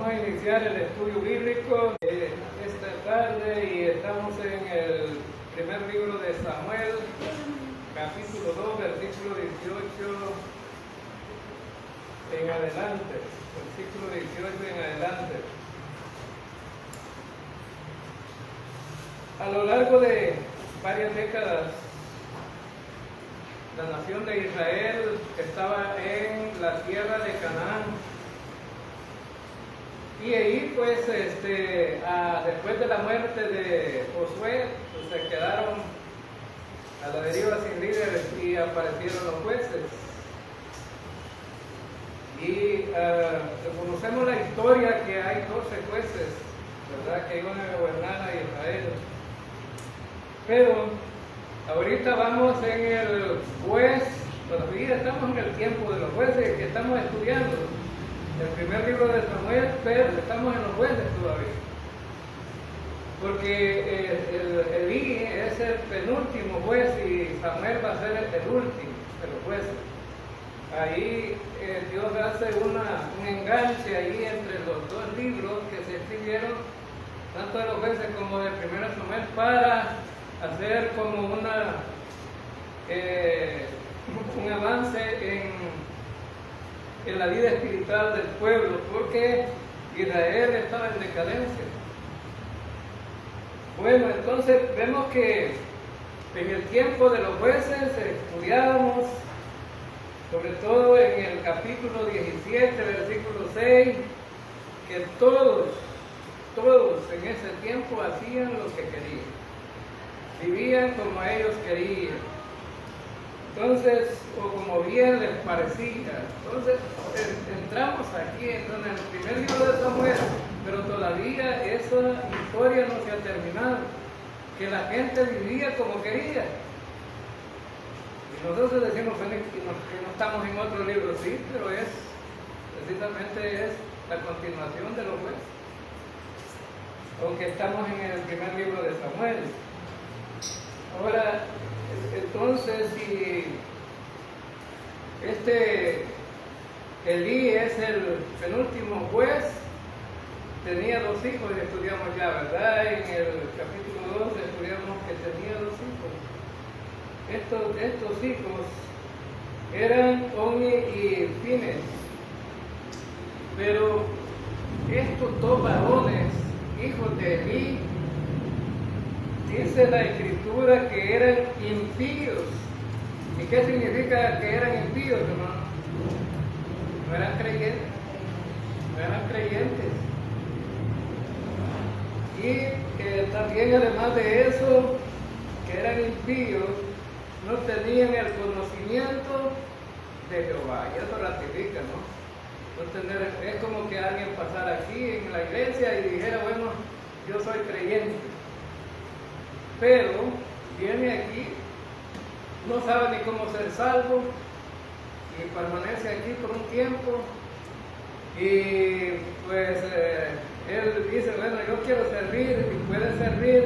Vamos a iniciar el estudio bíblico esta tarde y estamos en el primer libro de Samuel, capítulo 2, versículo 18 en adelante. Versículo 18 en adelante. A lo largo de varias décadas, la nación de Israel estaba en la tierra de Canaán. Y ahí pues después de la muerte de Josué, pues, se quedaron a la deriva sin líderes y aparecieron los jueces. Y conocemos la historia que hay 12 jueces, ¿verdad?, que iban a gobernar a Israel. Pero ahorita vamos en el juez, todavía estamos en el tiempo de los jueces que estamos estudiando. El primer libro de Samuel, pero estamos en los jueces todavía. Porque Elí es el penúltimo juez y Samuel va a ser el último de los jueces. Ahí Dios hace un enganche ahí entre los dos libros que se escribieron, tanto de los jueces como del primer Samuel, para hacer como un avance en la vida espiritual del pueblo, porque Israel estaba en decadencia. Bueno, entonces vemos que en el tiempo de los jueces estudiábamos, sobre todo en el capítulo 17, versículo 6, que todos en ese tiempo hacían lo que querían, vivían como ellos querían. Entonces, o como bien les parecía. Entonces, entramos aquí en el primer libro de Samuel, pero todavía esa historia no se ha terminado, que la gente vivía como quería. Y nosotros decimos que no estamos en otro libro, sí, pero precisamente es la continuación de los jueces, aunque estamos en el primer libro de Samuel. Ahora, entonces, si Elí es el penúltimo juez, tenía 2 hijos, y estudiamos ya, ¿verdad? En el capítulo 2 estudiamos que tenía 2 hijos. Estos hijos eran Omni y Fines, pero estos 2 varones, hijos de Elí, dice la Escritura que eran impíos. ¿Y qué significa que eran impíos, hermano? No eran creyentes. Y también, además de eso, que eran impíos, no tenían el conocimiento de Jehová. Y eso ratifica, ¿no? Es como que alguien pasara aquí en la iglesia y dijera, bueno, yo soy creyente, pero viene aquí, no sabe ni cómo ser salvo y permanece aquí por un tiempo y pues él dice, bueno, yo quiero servir y puede servir,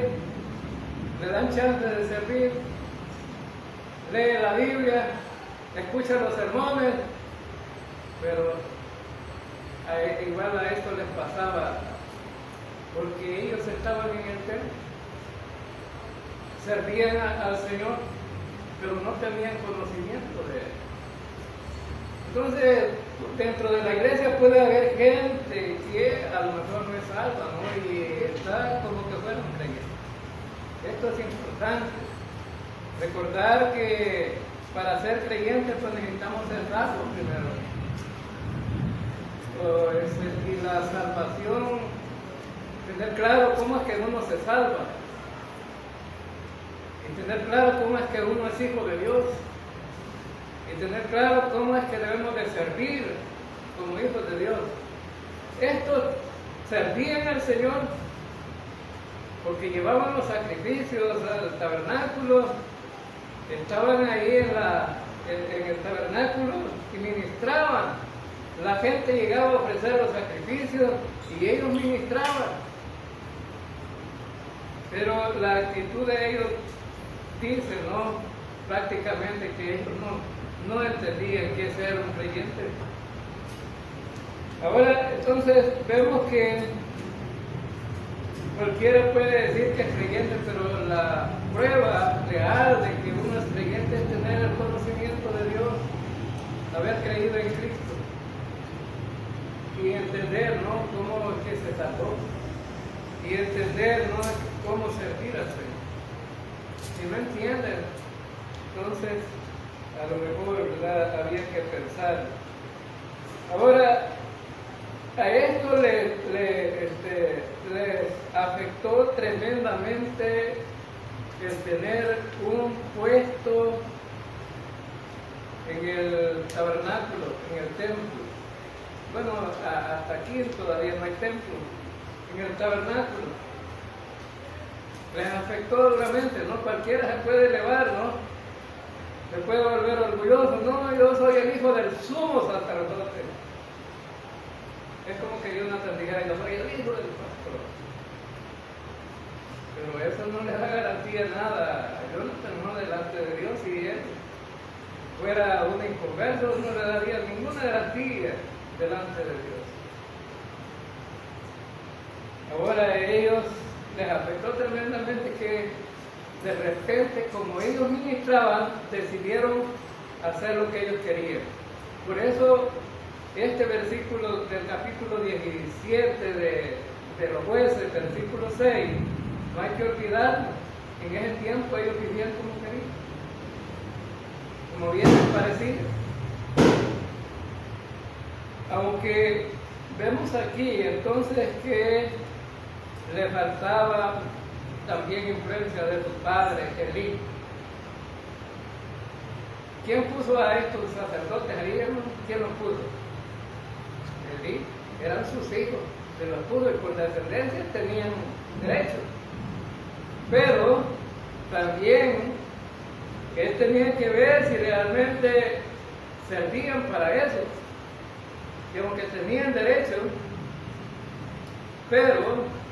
le dan chance de servir, lee la Biblia, escucha los sermones, pero igual a esto les pasaba, porque ellos estaban en el templo, servían al Señor, pero no tenían conocimiento de Él. Entonces, dentro de la iglesia puede haber gente que a lo mejor no es salva, ¿no? Y está como que fueron creyentes. Esto es importante. Recordar que para ser creyentes pues necesitamos ser salvos primero. Y la salvación, tener claro cómo es que uno se salva. Y tener claro cómo es que uno es hijo de Dios. Y tener claro cómo es que debemos de servir como hijos de Dios. Estos servían al Señor porque llevaban los sacrificios al tabernáculo, estaban ahí en el tabernáculo y ministraban. La gente llegaba a ofrecer los sacrificios y ellos ministraban. Pero la actitud de ellos dice, ¿no?, prácticamente que ellos no entendían qué es ser un creyente. Ahora, entonces, vemos que cualquiera puede decir que es creyente, pero la prueba real de que uno es creyente es tener el conocimiento de Dios, haber creído en Cristo y entender, ¿no?, cómo es que se salvó y entender, ¿no?, cómo servir al Señor. Si no entienden, entonces a lo mejor, ¿verdad?, había que pensar. Ahora, a esto les afectó tremendamente el tener un puesto en el tabernáculo, en el templo. Bueno, hasta aquí todavía no hay templo, en el tabernáculo. Les afectó duramente, ¿no? Cualquiera se puede elevar, ¿no? Se puede volver orgulloso. No, yo soy el hijo del sumo sacerdote. Es como que Jonathan dijera, yo soy el hijo del pastor. Pero eso no le da garantía nada a Jonathan, no, delante de Dios. Si él fuera un inconverso, no le daría ninguna garantía delante de Dios. Ahora a ellos les afectó tremendamente que de repente, como ellos ministraban, decidieron hacer lo que ellos querían. Por eso este versículo del capítulo 17 de los Jueces, versículo 6, no hay que olvidarlo. En ese tiempo ellos vivían como querían, como bien les parecía. Aunque vemos aquí entonces que le faltaba también influencia de su padre, Elí. ¿Quién puso a estos sacerdotes allí, hermano? ¿Quién los puso? Elí. Eran sus hijos, se los puso y por descendencia tenían derecho. Pero también él tenía que ver si realmente servían para eso. Y aunque tenían derecho, pero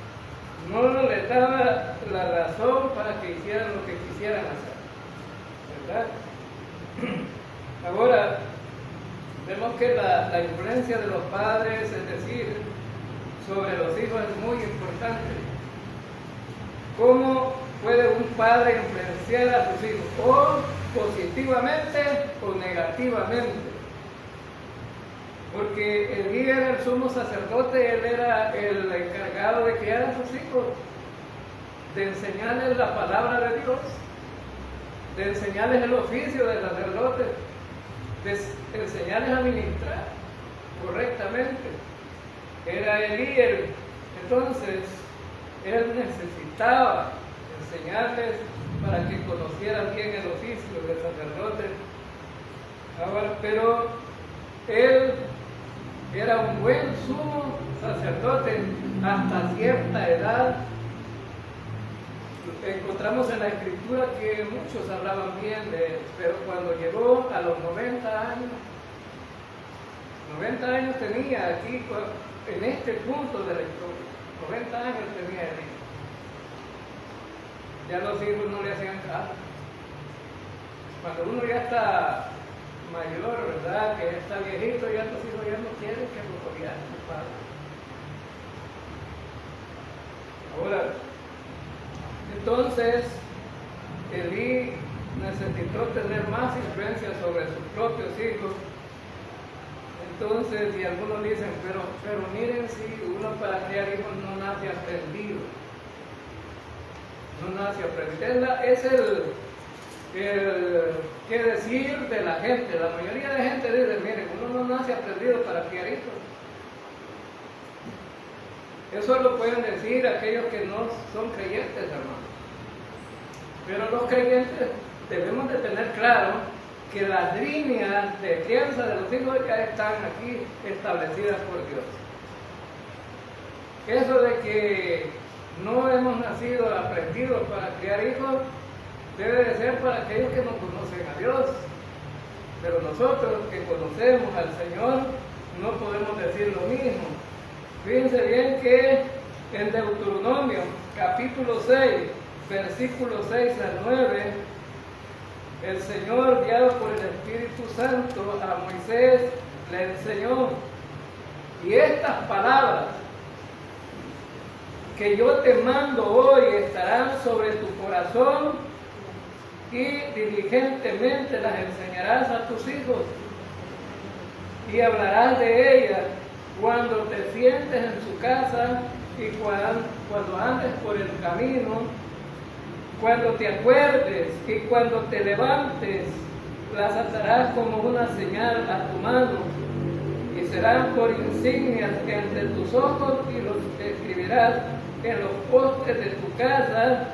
no les daba la razón para que hicieran lo que quisieran hacer, ¿verdad? Ahora, vemos que la influencia de los padres, es decir, sobre los hijos es muy importante. ¿Cómo puede un padre influenciar a sus hijos? O positivamente o negativamente. Porque Elí era el sumo sacerdote, él era el encargado de criar a sus hijos, de enseñarles la palabra de Dios, de enseñarles el oficio del sacerdote, de enseñarles a ministrar correctamente. Era Elí, entonces él necesitaba enseñarles para que conocieran bien el oficio del sacerdote. Ahora, pero él era un buen sumo sacerdote hasta cierta edad. Encontramos en la escritura que muchos hablaban bien de él, pero cuando llegó a los 90 años tenía aquí, en este punto de la historia, 90 años tenía él. Ya los hijos no le hacían caso. Cuando uno ya está mayor, ¿verdad?, que está viejito, ya los hijos ya no quieren que lo corrija su padre. Ahora, entonces, Elí necesitó tener más influencia sobre sus propios hijos. Entonces, y algunos dicen, pero miren, si uno para criar hijos no nace aprendido. No nace aprendido. Es el qué decir de la gente. La mayoría de gente dice, miren, uno no nace aprendido para criar hijos. Eso lo pueden decir aquellos que no son creyentes, hermanos. Pero los creyentes debemos de tener claro que las líneas de crianza de los hijos ya están aquí establecidas por Dios. Eso de que no hemos nacido aprendidos para criar hijos debe de ser para aquellos que no conocen a Dios. Pero nosotros que conocemos al Señor no podemos decir lo mismo. Fíjense bien que en Deuteronomio capítulo 6, versículos 6 al 9, el Señor, guiado por el Espíritu Santo, a Moisés le enseñó Y estas palabras que yo te mando hoy estarán sobre tu corazón y diligentemente las enseñarás a tus hijos y hablarás de ellas cuando te sientes en su casa y cuando andes por el camino, cuando te acuerdes y cuando te levantes, las atarás como una señal a tu mano y serán por insignias entre tus ojos y los escribirás en los postes de tu casa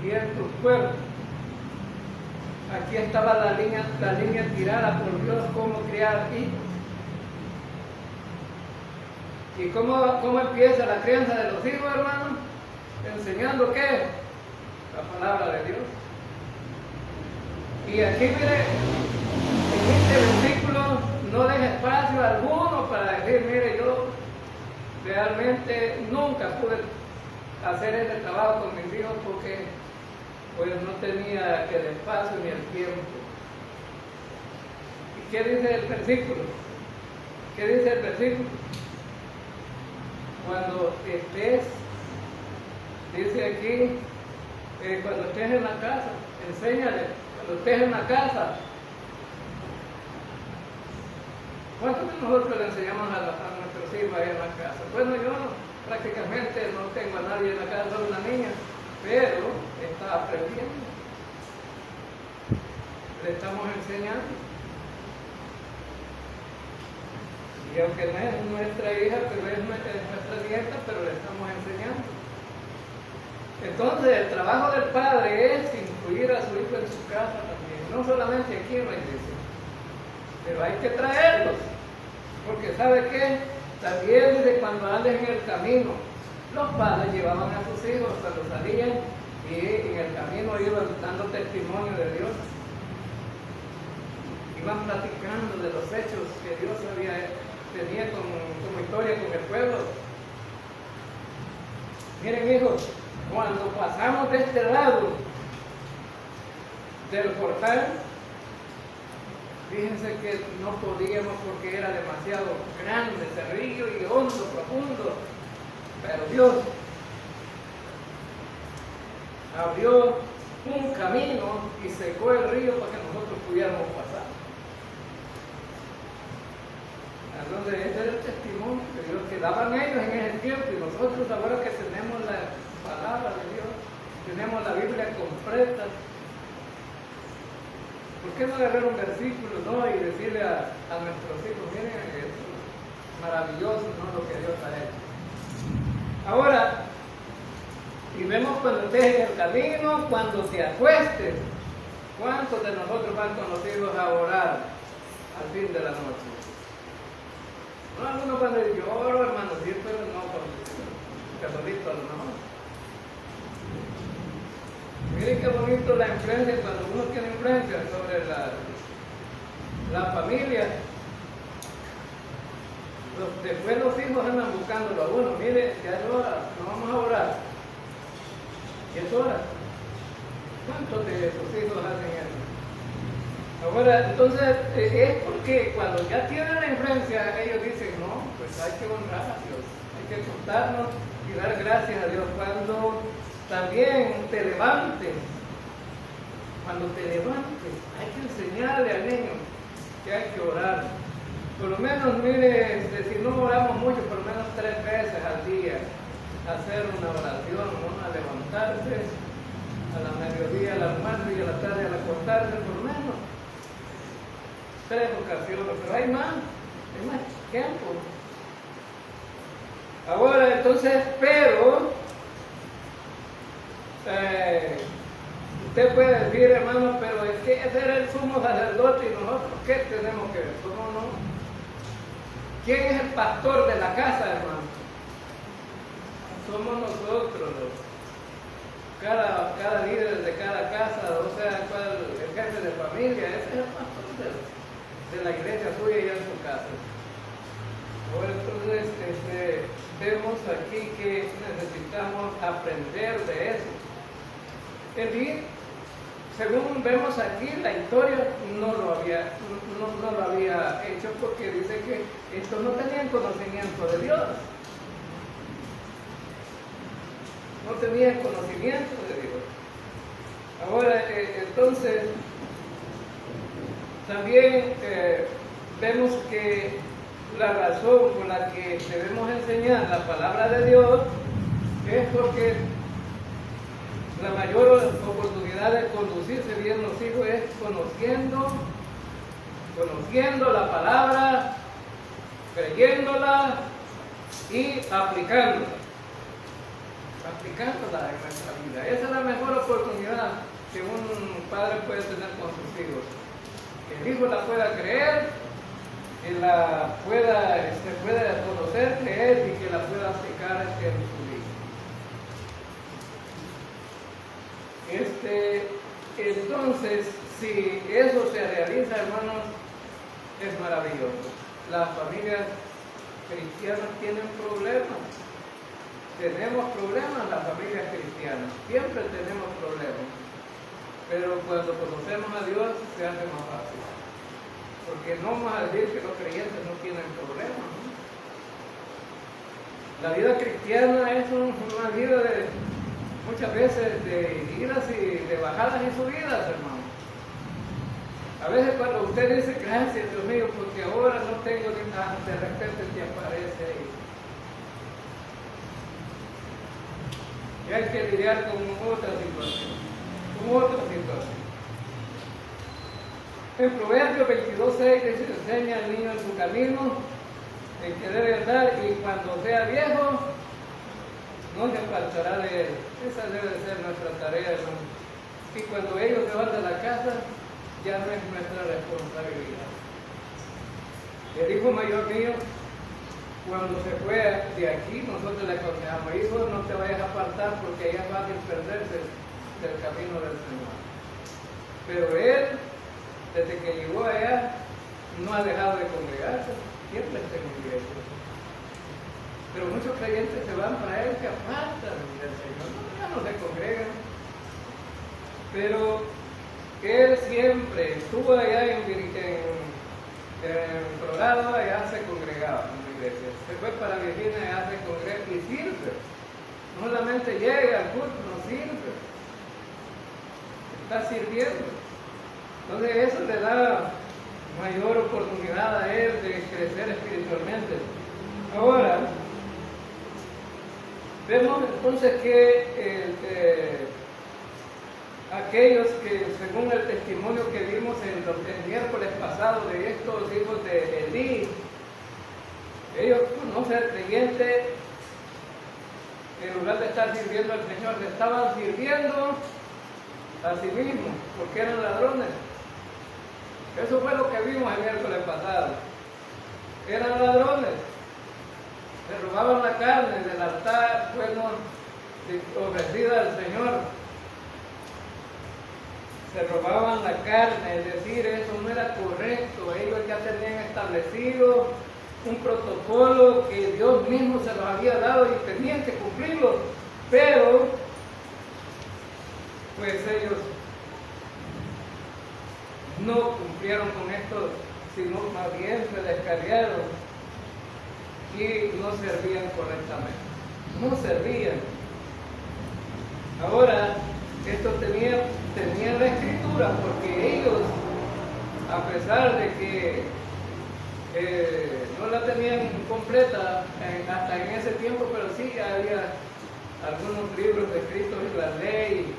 y en tus puertas. Aquí estaba la línea tirada por Dios, cómo criar hijos. ¿Y cómo empieza la crianza de los hijos, hermano? Enseñando ¿qué? La palabra de Dios. Y aquí, mire, en este versículo no deja espacio alguno para decir, mire, yo realmente nunca pude hacer este trabajo con mis hijos porque pues no tenía el espacio ni el tiempo. ¿Y qué dice el versículo? ¿Qué dice el versículo? Cuando estés, dice aquí, cuando estés en la casa, enséñale, cuando estés en la casa. ¿Cuántos de nosotros le enseñamos a nuestros hijos ahí en la casa? Bueno, yo prácticamente no tengo a nadie en la casa, solo una niña, pero está aprendiendo. Le estamos enseñando. Y aunque no es nuestra hija, pero es nuestra nieta, pero le estamos enseñando. Entonces, el trabajo del padre es incluir a su hijo en su casa también, no solamente aquí en la iglesia, pero hay que traerlos, porque ¿sabe qué? También desde cuando andes en el camino, los padres llevaban a sus hijos cuando salían y en el camino iban dando testimonio de Dios, iban platicando de los hechos que Dios tenía como historia con el pueblo. Miren, hijos, cuando pasamos de este lado del portal, fíjense que no podíamos porque era demasiado grande ese río y hondo, profundo, pero Dios abrió un camino y secó el río para que nosotros pudiéramos pasar. Entonces ese era el testimonio de Dios que daban ellos en ese tiempo, y nosotros ahora que tenemos la palabra de Dios, tenemos la Biblia completa, ¿por qué no agarrar un versículo, no? Y decirle a nuestros hijos, miren, es maravilloso, ¿no? Lo que Dios ha hecho. Ahora, y vemos cuando estés en el camino, cuando te acuestes. ¿Cuántos de nosotros van con los hijos a orar al fin de la noche? No, algunos van a decir, yo oro, hermano, sí, pero no, católico, no. Miren qué bonito la influencia, cuando uno tiene influencia sobre la familia. Después los hijos andan buscándolo a uno, mire, ya es hora, no vamos a orar. Y es hora. ¿Cuántos de sus hijos hacen eso? Ahora, entonces, es porque cuando ya tienen la influencia, ellos dicen, no, pues hay que honrar a Dios, hay que contarnos y dar gracias a Dios. Cuando también te levantes, hay que enseñarle al niño que hay que orar. Por lo menos, mire, si no oramos mucho, por lo menos 3 veces al día, hacer una oración, una levantarse, a la mediodía, al almuerzo y a la tarde al acostarse, por lo menos 3 ocasiones, pero hay más tiempo. Ahora, entonces, pero usted puede decir, hermano, pero es que ese era el sumo sacerdote y nosotros, ¿qué tenemos que ver? ¿Cómo no? ¿Quién es el pastor de la casa, hermano? Somos nosotros, cada líder de cada casa, o sea, el jefe de familia, ese es el pastor de la iglesia suya y en su casa. Ahora, entonces, vemos aquí que necesitamos aprender de eso. El ir según vemos aquí, la historia no lo había hecho porque dice que estos no tenían conocimiento de Dios. No tenían conocimiento de Dios. Ahora, entonces, también vemos que la razón por la que debemos enseñar la palabra de Dios es porque la mayor oportunidad de conducirse bien los hijos es conociendo la palabra, creyéndola y aplicándola en nuestra vida. Esa es la mejor oportunidad que un padre puede tener con sus hijos. Que el hijo la pueda creer, que la pueda conocer, creer y que la pueda aplicar en su vida. Entonces, si eso se realiza, hermanos, es maravilloso. Las familias cristianas tienen problemas. Tenemos problemas las familias cristianas. Siempre tenemos problemas. Pero cuando conocemos a Dios, se hace más fácil. Porque no vamos a decir que los creyentes no tienen problemas, ¿no? La vida cristiana es una vida de muchas veces de idas y de bajadas y subidas, hermano. A veces cuando usted dice gracias Dios mío porque ahora no tengo ni nada, de repente te aparece ahí. Y hay que lidiar con otra situación. En Proverbios 22:6 dice: enseña al niño en su camino en que debe andar, y cuando sea viejo no se apartará de él. Esa debe ser nuestra tarea, hermano. Y cuando ellos se van de la casa, ya no es nuestra responsabilidad. El hijo mayor mío, cuando se fue de aquí, nosotros le aconsejamos: hijo, no te vayas a apartar porque ya es fácil perderse del camino del Señor. Pero él, desde que llegó allá, no ha dejado de congregarse, siempre está en la iglesia. Pero muchos creyentes se van para él, se apartan del Señor, ya no se congregan. Pero él siempre estuvo allá en Colorado, allá se congregaba en la iglesia. Se fue para Virginia, allá se congrega y sirve. No solamente llega al culto, no sirve. Está sirviendo. Entonces eso le da mayor oportunidad a él de crecer espiritualmente. Ahora, vemos entonces que aquellos que, según el testimonio que vimos el miércoles pasado de estos hijos de Elí, ellos, no ser creyentes, en lugar de estar sirviendo al Señor, le estaban sirviendo a sí mismos, porque eran ladrones. Eso fue lo que vimos el miércoles pasado. Eran ladrones. Se robaban la carne del altar, ofrecida al Señor. Se robaban la carne, es decir, eso no era correcto. Ellos ya tenían establecido un protocolo que Dios mismo se los había dado y tenían que cumplirlo. Pero, pues ellos no cumplieron con esto, sino más bien se descarriaron y no servían correctamente. No servían. Ahora, esto tenía la escritura, porque ellos, a pesar de que no la tenían completa hasta en ese tiempo, pero sí había algunos libros escritos en la ley,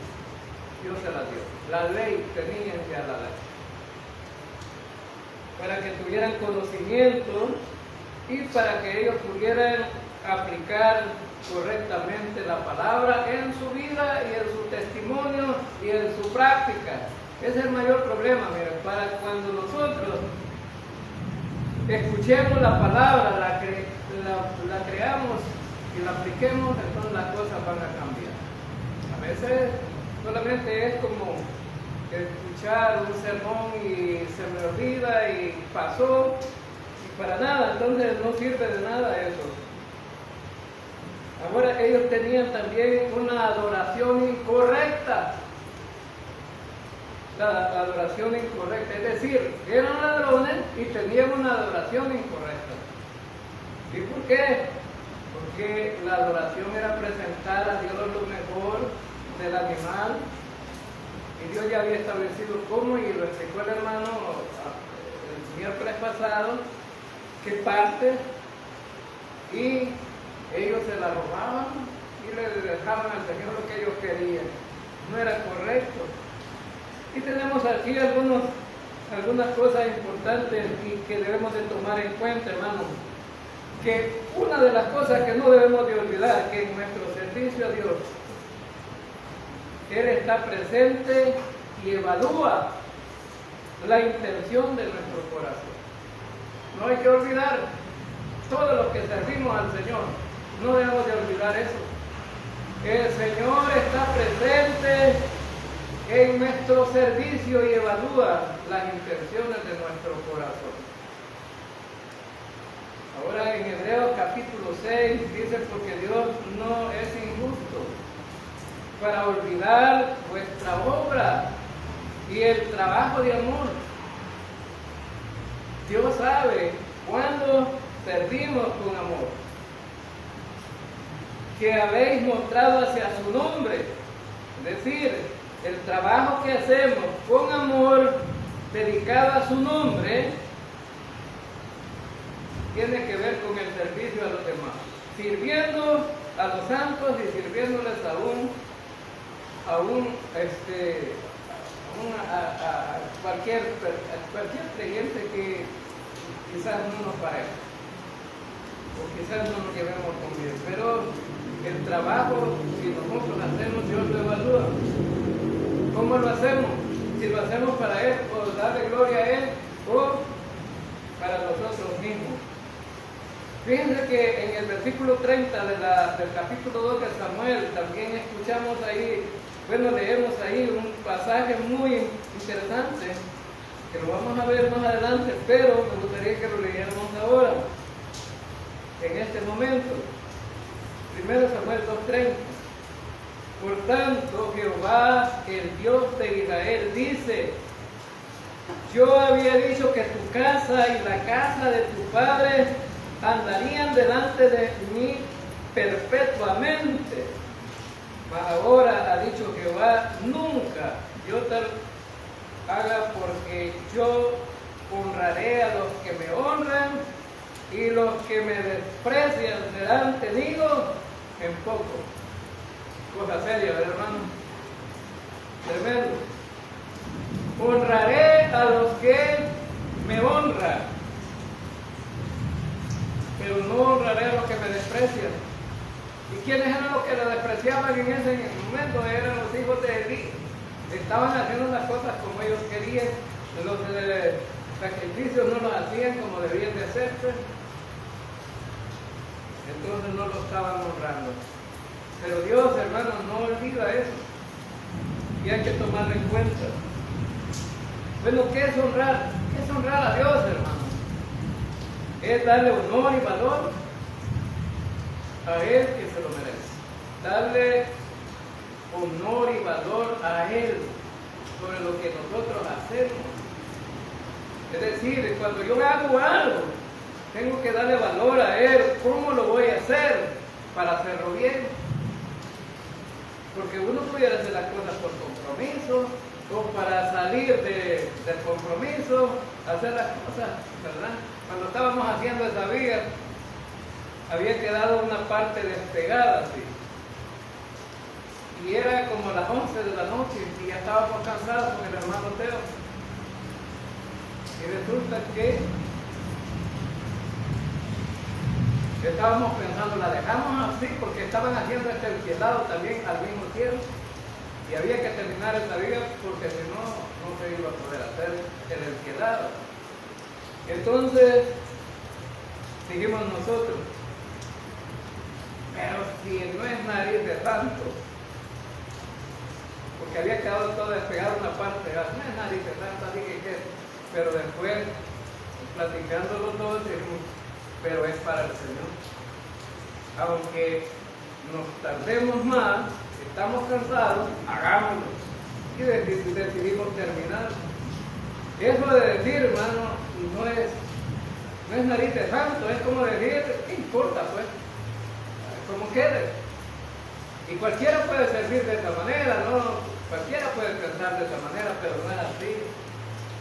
Dios se la dio. La ley, tenían ya la ley, para que tuvieran conocimiento y para que ellos pudieran aplicar correctamente la palabra en su vida y en su testimonio y en su práctica. Ese es el mayor problema, miren, para cuando nosotros escuchemos la palabra, la creamos y la apliquemos, entonces las cosas van a cambiar. A veces solamente es como escuchar un sermón y se me olvida y pasó y para nada, entonces no sirve de nada eso. Ahora ellos tenían también una adoración incorrecta. la adoración incorrecta. Es decir, eran ladrones y tenían una adoración incorrecta. ¿Y por qué? Porque la adoración era presentar a Dios lo mejor del animal. Y Dios ya había establecido cómo, y lo explicó el hermano el miércoles pasado, que parte, y ellos se la robaban y le dejaban al Señor lo que ellos querían. No era correcto. Y tenemos aquí algunas cosas importantes y que debemos de tomar en cuenta, hermanos. Que una de las cosas que no debemos de olvidar, que en nuestro servicio a Dios, Él está presente y evalúa la intención de nuestro corazón. No hay que olvidar, todos los que servimos al Señor, no debemos de olvidar eso. El Señor está presente en nuestro servicio y evalúa las intenciones de nuestro corazón. Ahora en Hebreos capítulo 6 dice, porque Dios no es injusto para olvidar vuestra obra y el trabajo de amor. Dios sabe cuándo servimos con amor, que habéis mostrado hacia su nombre. Es decir, el trabajo que hacemos con amor, dedicado a su nombre, tiene que ver con el servicio a los demás, sirviendo a los santos y sirviéndoles a cualquier creyente que quizás no nos parezca, o quizás no nos llevemos con bien, pero el trabajo, si nosotros lo hacemos, Dios lo evalúa. ¿Cómo lo hacemos? Si lo hacemos para Él, o darle gloria a Él, o para nosotros mismos. Fíjense que en el versículo 30 del capítulo 2 de Samuel también escuchamos ahí, leemos ahí un pasaje muy interesante, que lo vamos a ver más adelante, pero me gustaría que lo leyéramos ahora, en este momento. 1 Samuel 2:30. Por tanto, Jehová, el Dios de Israel, dice: yo había dicho que tu casa y la casa de tu padre andarían delante de mí perpetuamente. Mas ahora ha dicho Jehová, nunca yo te haga, porque yo honraré a los que me honran, y los que me desprecian serán tenidos en poco. Cosa seria, ¿verdad, hermano? Tremendo. Honraré a los que me honran, pero no honraré a los que me desprecian. ¿Y quiénes eran los que lo despreciaban en ese momento? Eran los hijos de Elí. Estaban haciendo las cosas como ellos querían, los sacrificios no los hacían como debían de hacerse, entonces no lo estaban honrando. Pero Dios, hermanos, no olvida eso, y hay que tomarlo en cuenta. Bueno, ¿qué es honrar? ¿Qué es honrar a Dios, hermanos? Es darle honor y valor a Él, que se lo merece. Darle honor y valor a Él sobre lo que nosotros hacemos. Es decir, cuando yo hago algo, tengo que darle valor a Él. ¿Cómo lo voy a hacer para hacerlo bien? Porque uno pudiera hacer las cosas por compromiso, o para salir del compromiso, hacer las cosas, ¿verdad? Cuando estábamos haciendo esa viga, había quedado una parte despegada, así. Y era como las 11 de la noche, y ya estábamos cansados con el hermano Teo. Y resulta que estábamos pensando, la dejamos así, porque estaban haciendo este alquilado también al mismo tiempo. Y había que terminar esta viga, porque si no, no se iba a poder hacer el alquilado. Entonces, dijimos nosotros, pero si no es nariz de santo, porque había quedado todo despegado una parte, no es nariz de santo, así que pero después, platicándolo todos, dijimos, pero es para el Señor. Aunque nos tardemos más, estamos cansados, hagámoslo. y decidimos terminar. Eso de decir, hermano, no es nariz de santo, es como decir, ¿qué importa pues? Como quede. Y cualquiera puede servir de esa manera, ¿no? Cualquiera puede pensar de esa manera, pero no es así.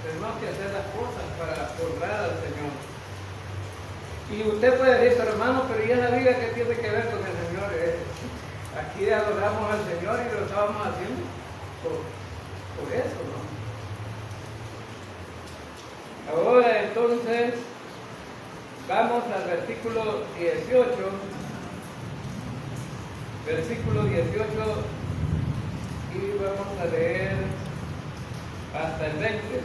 Tenemos que hacer las cosas para honrar al Señor. Y usted puede decir, pero hermano, pero ¿y la vida qué tiene que ver con el Señor? Aquí adoramos al Señor y lo estábamos haciendo por eso, ¿no? Ahora entonces, vamos al versículo 18. Versículo 18 y vamos a leer hasta el 20.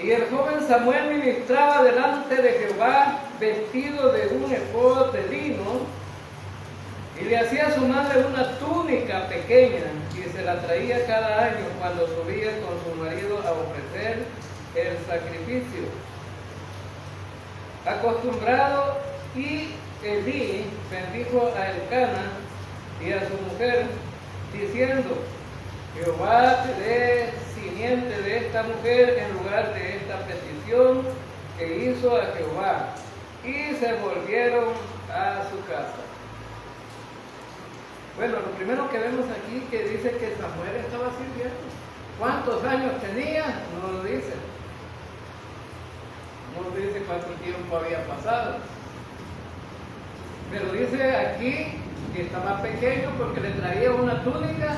Y el joven Samuel ministraba delante de Jehová vestido de un efod de lino, y le hacía a su madre una túnica pequeña y se la traía cada año cuando subía con su marido a ofrecer el sacrificio. Acostumbrado, y Elí bendijo a Elcana y a su mujer, diciendo: Jehová te dé simiente de esta mujer en lugar de esta petición que hizo a Jehová. Y se volvieron a su casa. Bueno, lo primero que vemos aquí que dice que Samuel estaba sirviendo. ¿Cuántos años tenía? No lo dice. No dice cuánto tiempo había pasado. Pero dice aquí que estaba pequeño porque le traía una túnica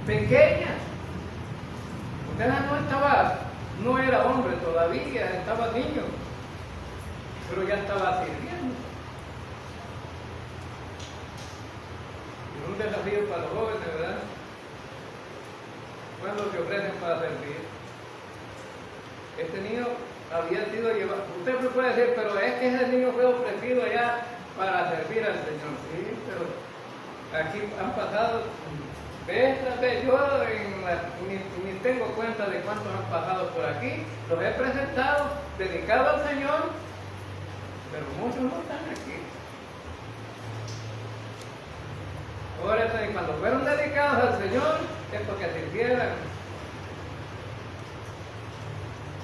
pequeña. Porque no era hombre todavía, estaba niño, pero ya estaba sirviendo. Es un desafío para los jóvenes, ¿verdad? ¿Cuándo se ofrecen para servir? Este niño había sido llevado. Usted me puede decir, pero es que ese niño fue ofrecido allá para servir al Señor. Sí, pero aquí han pasado vez tras vez. Yo ni tengo cuenta de cuántos han pasado por aquí. Los he presentado, dedicado al Señor, pero muchos no están aquí. Ahora, cuando fueron dedicados al Señor, es porque sirvieran.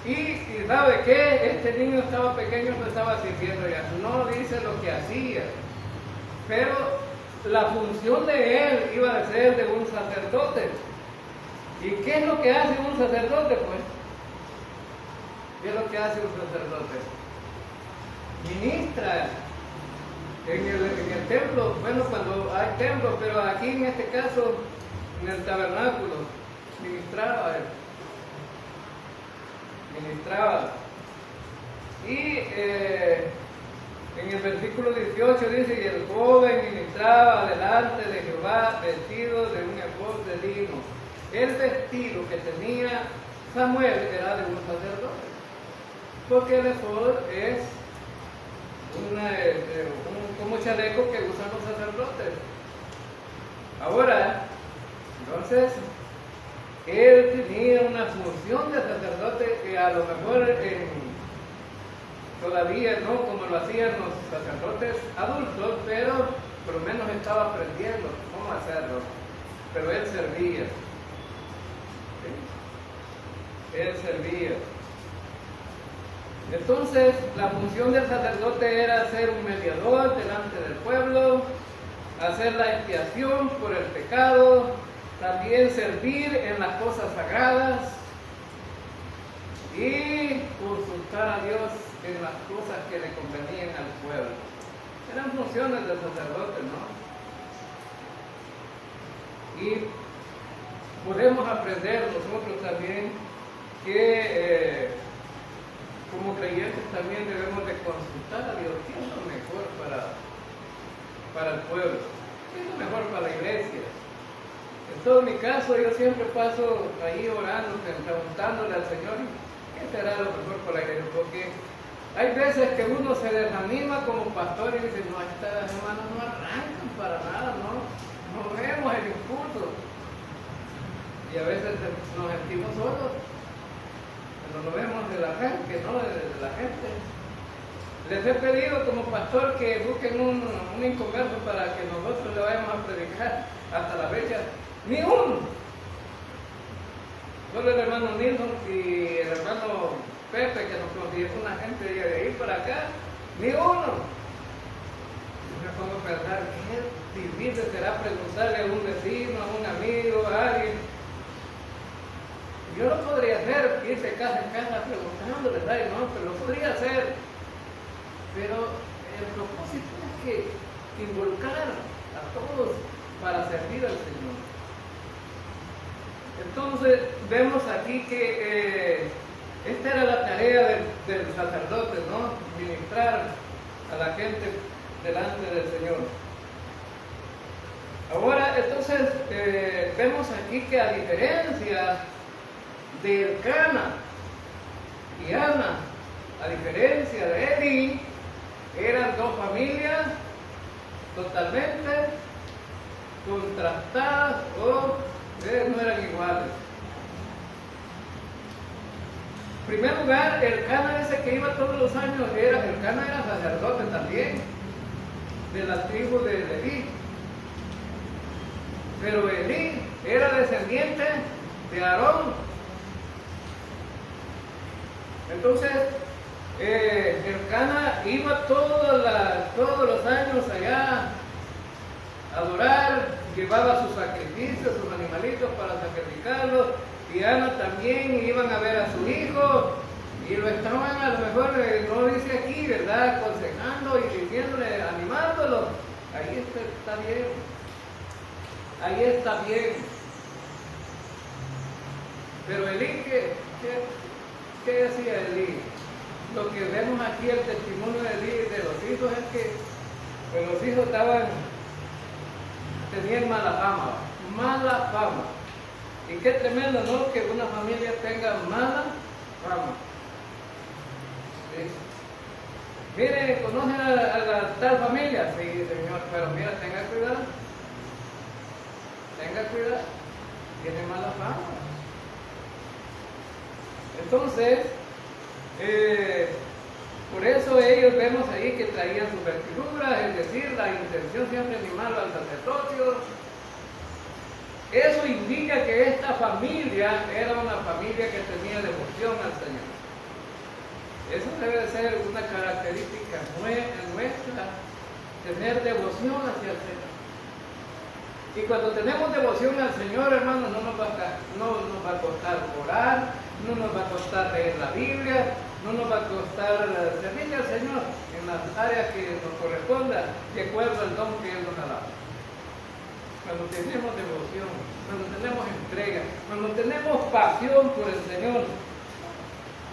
Y ¿sabe qué? Este niño estaba pequeño, no estaba sirviendo ya. No dice lo que hacía. Pero la función de él iba a ser de un sacerdote. ¿Y qué es lo que hace un sacerdote, pues? ¿Qué es lo que hace un sacerdote? Ministra en el templo, bueno, cuando hay templo, pero aquí en este caso, en el tabernáculo, ministraba él. Ministraba. Y en el versículo 18 dice: y el joven ministraba delante de Jehová vestido de un efod de lino. El vestido que tenía Samuel era de un sacerdote, porque el efod es como chaleco que usan los sacerdotes. Ahora, entonces, él tenía una función de sacerdote que a lo mejor todavía no como lo hacían los sacerdotes adultos, pero por lo menos estaba aprendiendo cómo hacerlo. Pero él servía. ¿Sí? Él servía. Entonces, la función del sacerdote era ser un mediador delante del pueblo, hacer la expiación por el pecado, también servir en las cosas sagradas y consultar a Dios en las cosas que le convenían al pueblo. Eran funciones del sacerdote, ¿no? Y podemos aprender nosotros también que como creyentes también debemos de consultar a Dios qué es lo mejor para el pueblo, qué es lo mejor para la iglesia. En todo mi caso, yo siempre paso ahí orando, preguntándole al Señor qué será lo mejor para la iglesia, porque hay veces que uno se desanima como pastor y dice: no, estas hermanas no arrancan para nada, no vemos el impulso, y a veces nos sentimos solos. No lo vemos del arranque, ¿no? De la gente. Les he pedido como pastor que busquen un inconverso para que nosotros le vayamos a predicar. Hasta la fecha Ni uno. Solo el hermano Nilsson y el hermano Pepe, que nos consiguió una gente de ahí para acá. Ni uno. Yo me pongo a pensar, qué difícil será preguntarle a un vecino, a un amigo, a alguien. Yo lo podría hacer, ir de casa en casa preguntando, ¿verdad? Y no, pero lo podría hacer. Pero el propósito es que involucrar a todos para servir al Señor. Entonces vemos aquí que esta era la tarea del sacerdote, ¿no? Ministrar a la gente delante del Señor. Ahora, entonces, vemos aquí que a diferencia de Elcana y Ana, a diferencia de Eli, eran dos familias totalmente contrastadas o no eran iguales. En primer lugar, Elcana ese que iba todos los años, Elcana era sacerdote también, de la tribu de Leví. Pero Elí era descendiente de Aarón. Entonces, Elcana iba todos los años allá a adorar, llevaba sus sacrificios, sus animalitos para sacrificarlos, y Ana también iban a ver a su hijo, y lo estaban a lo mejor, no dice aquí, ¿verdad?, aconsejando y diciéndole, animándolo. Ahí está bien, ahí está bien. Pero Elí, ¿qué decía Elí? Lo que vemos aquí, el testimonio de Elí de los hijos, es que pues, los hijos tenían mala fama. Y qué tremendo, ¿no?, que una familia tenga mala fama. ¿Sí? Mire, ¿conocen a la tal familia? Sí, señor, pero mira, tenga cuidado, tiene mala fama. Entonces, por eso ellos vemos ahí que traían sus vestiduras, es decir, la intención siempre animal al sacerdocio. Eso indica que esta familia era una familia que tenía devoción al Señor. Eso debe ser una característica nuestra, tener devoción hacia el Señor. Y cuando tenemos devoción al Señor, hermanos, no nos va a costar orar, no nos va a costar leer la Biblia, no nos va a costar servirle al Señor en las áreas que nos corresponda, de acuerdo al don que Él nos ha dado. Cuando tenemos devoción, cuando tenemos entrega, cuando tenemos pasión por el Señor.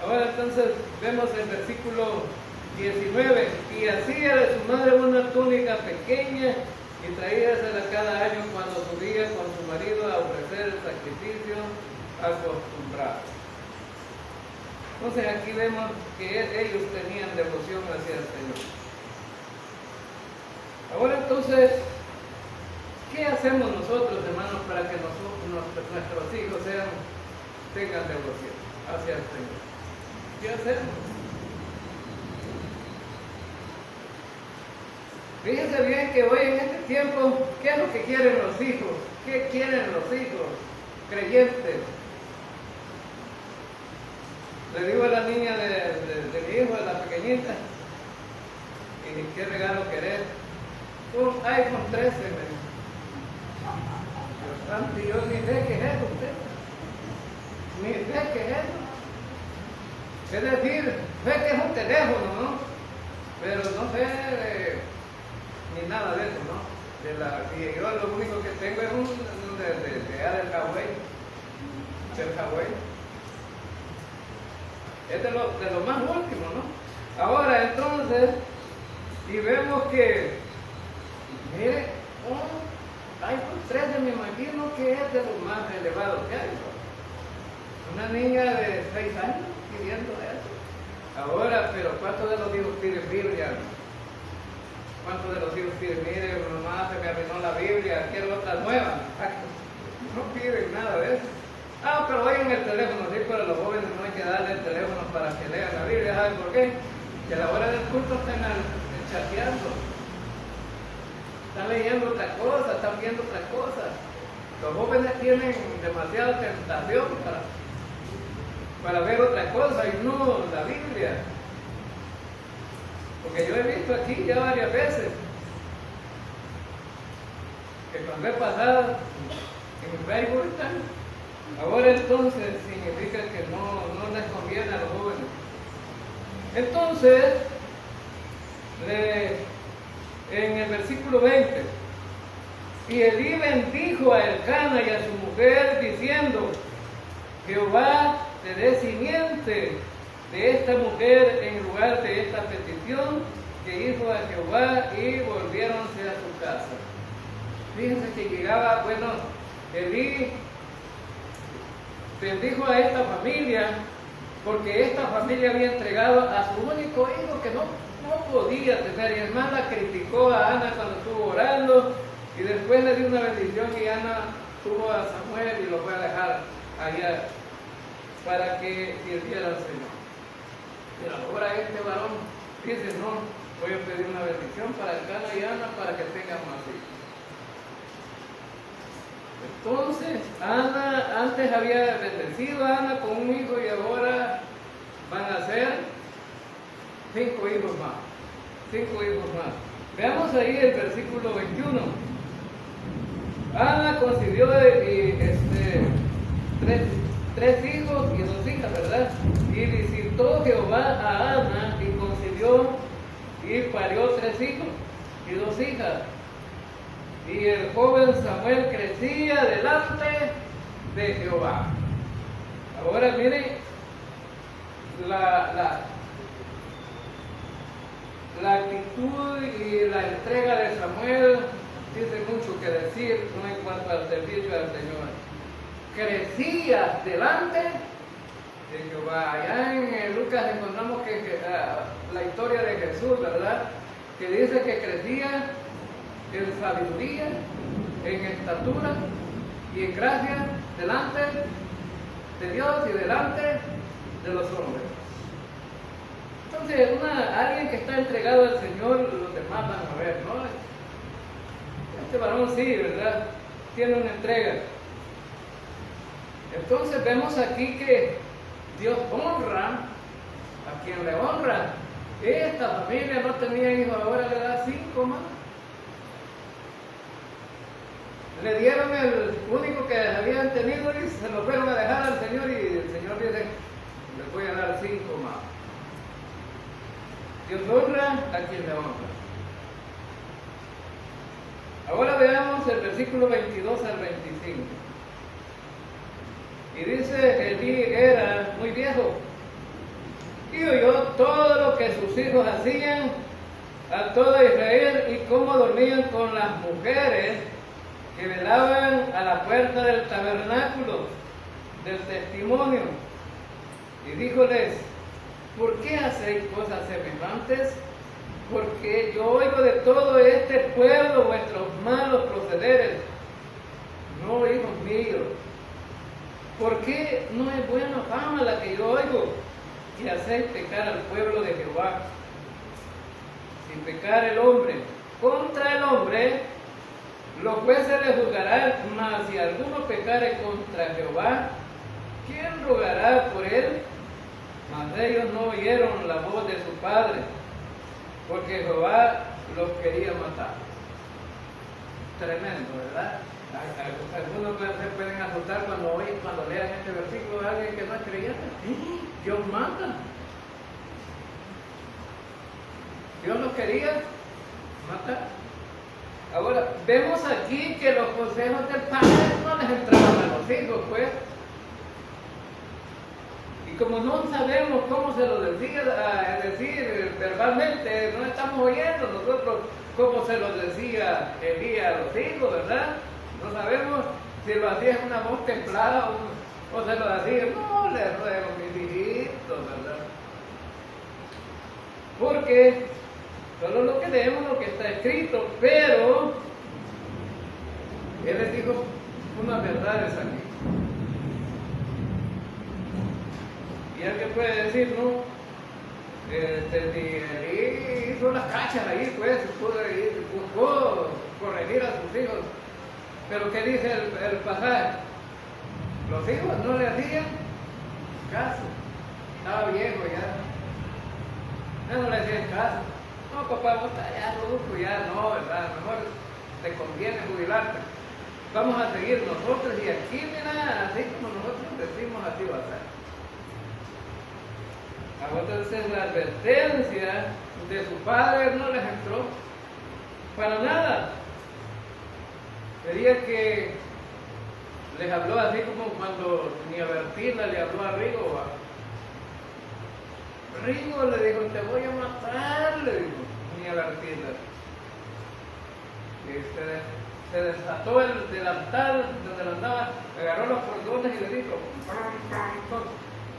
Ahora entonces vemos el versículo 19, y hacía de su madre una túnica pequeña y traíasela cada año cuando subía con su marido a ofrecer el sacrificio acostumbrado. Entonces aquí vemos que ellos tenían devoción hacia el Señor. Ahora entonces, ¿qué hacemos nosotros, hermanos, para que nuestros hijos tengan devoción hacia el Señor? ¿Qué hacemos? Fíjense bien que hoy en este tiempo, ¿qué es lo que quieren los hijos? ¿Qué quieren los hijos creyentes? Le digo a la niña de mi hijo, de la pequeñita, ¿y qué regalo querés? Un iPhone 13, me dijo. Yo ni sé qué es eso, usted. Ni sé qué es eso. Es decir, sé que es un teléfono, ¿no? Pero no sé ni nada de eso, ¿no? Y yo lo único que tengo es un del Huawei. Es de lo más último, ¿no? Ahora entonces, y vemos que, mire, un iPhone 13 me imagino que es de lo más elevado que hay, ¿no? Una niña de 6 años pidiendo eso. Ahora, pero ¿cuántos de los hijos piden Biblia? ¿Cuántos de los hijos piden, mire, mamá, se me arruinó la Biblia, quiero otra nueva? No piden nada de eso. Pero hoy en el teléfono, sí, pero los jóvenes no hay que darle el teléfono para que lean la Biblia. ¿Saben por qué? Que a la hora del culto están chateando. Están leyendo otra cosa, están viendo otra cosa. Los jóvenes tienen demasiada tentación para ver otra cosa y no la Biblia. Porque yo he visto aquí ya varias veces que cuando he pasado en Facebook ahora entonces significa que no les conviene a los jóvenes. Entonces, en el versículo 20, y Elí bendijo a Elcana y a su mujer diciendo: Jehová te dé simiente de esta mujer en lugar de esta petición que hizo a Jehová, y volviéronse a su casa. Fíjense que llegaba, Elí bendijo a esta familia porque esta familia había entregado a su único hijo que no podía tener, y además la criticó a Ana cuando estuvo orando, y después le dio una bendición y Ana tuvo a Samuel y lo fue a dejar allá para que sirviera al Señor. Pero ahora este varón dice: no, voy a pedir una bendición para Elcana y Ana para que tengan más hijos. Entonces, Ana antes había bendecido a Ana con un hijo y ahora van a ser 5 hijos más. 5 hijos más. Veamos ahí el versículo 21. Ana concibió tres hijos y 2 hijas, ¿verdad? Y visitó Jehová a Ana y concibió y parió 3 hijos y 2 hijas. Y el joven Samuel crecía delante de Jehová. Ahora miren la actitud y la entrega de Samuel dice mucho que decir, no en cuanto al servicio al Señor. Crecía delante de Jehová. Allá en Lucas encontramos que la historia de Jesús, ¿verdad? Que dice que crecía en sabiduría, en estatura y en gracia delante de Dios y delante de los hombres. Entonces, alguien que está entregado al Señor, los demás van a ver, ¿no? Este varón sí, ¿verdad? Tiene una entrega. Entonces vemos aquí que Dios honra a quien le honra. Esta familia no tenía hijos, ahora le da 5 más. Le dieron el único que habían tenido y se lo fueron a dejar al Señor, y el Señor dice: les voy a dar 5 más. Dios honra a quien le honra. Ahora veamos el versículo 22 al 25. Y dice: Elí era muy viejo y oyó todo lo que sus hijos hacían a todo Israel, y cómo dormían con las mujeres que velaban a la puerta del tabernáculo del testimonio. Y díjoles: ¿por qué hacéis cosas semejantes? Porque yo oigo de todo este pueblo vuestros malos procederes. No, hijos míos, ¿por qué no es buena fama la que yo oigo? Y hacéis pecar al pueblo de Jehová. Si pecar el hombre contra el hombre, los jueces le juzgarán, mas si alguno pecare contra Jehová, ¿quién rogará por él? Mas ellos no oyeron la voz de su padre, porque Jehová los quería matar. Tremendo, ¿verdad? Algunos se pueden asustar cuando lean este versículo de alguien que no es creyente. Dios mata. Dios los quería matar. Ahora, vemos aquí que los consejos del padre no les entraban a los hijos, pues. Y como no sabemos cómo se lo decía, es decir, verbalmente, no estamos oyendo nosotros cómo se lo decía Elías a los hijos, ¿verdad? No sabemos si lo hacía en una voz templada o se lo hacía: no, le ruego, mis hijitos, ¿verdad? Porque solo lo que leemos, lo que está escrito, pero él les dijo unas verdades aquí. Y alguien puede decir: no, hizo las cachas ahí, pues, buscó corregir a sus hijos. Pero ¿qué dice el pasaje? Los hijos no le hacían caso. Estaba viejo ya. Ya no le hacían caso. No, papá, vos estás ya ruco, ya no, ¿verdad? Mejor te conviene jubilarte. Vamos a seguir nosotros y aquí, mira, así como nosotros decimos, así va a ser. Entonces la advertencia de su padre no les entró para nada. Sería que les habló así como cuando ni a Bertila le habló a Rigo. Rigo le dijo, te voy a matar, le dijo, ni a Bertila. Y se desató el delantal donde lo andaba, agarró los cordones y le dijo,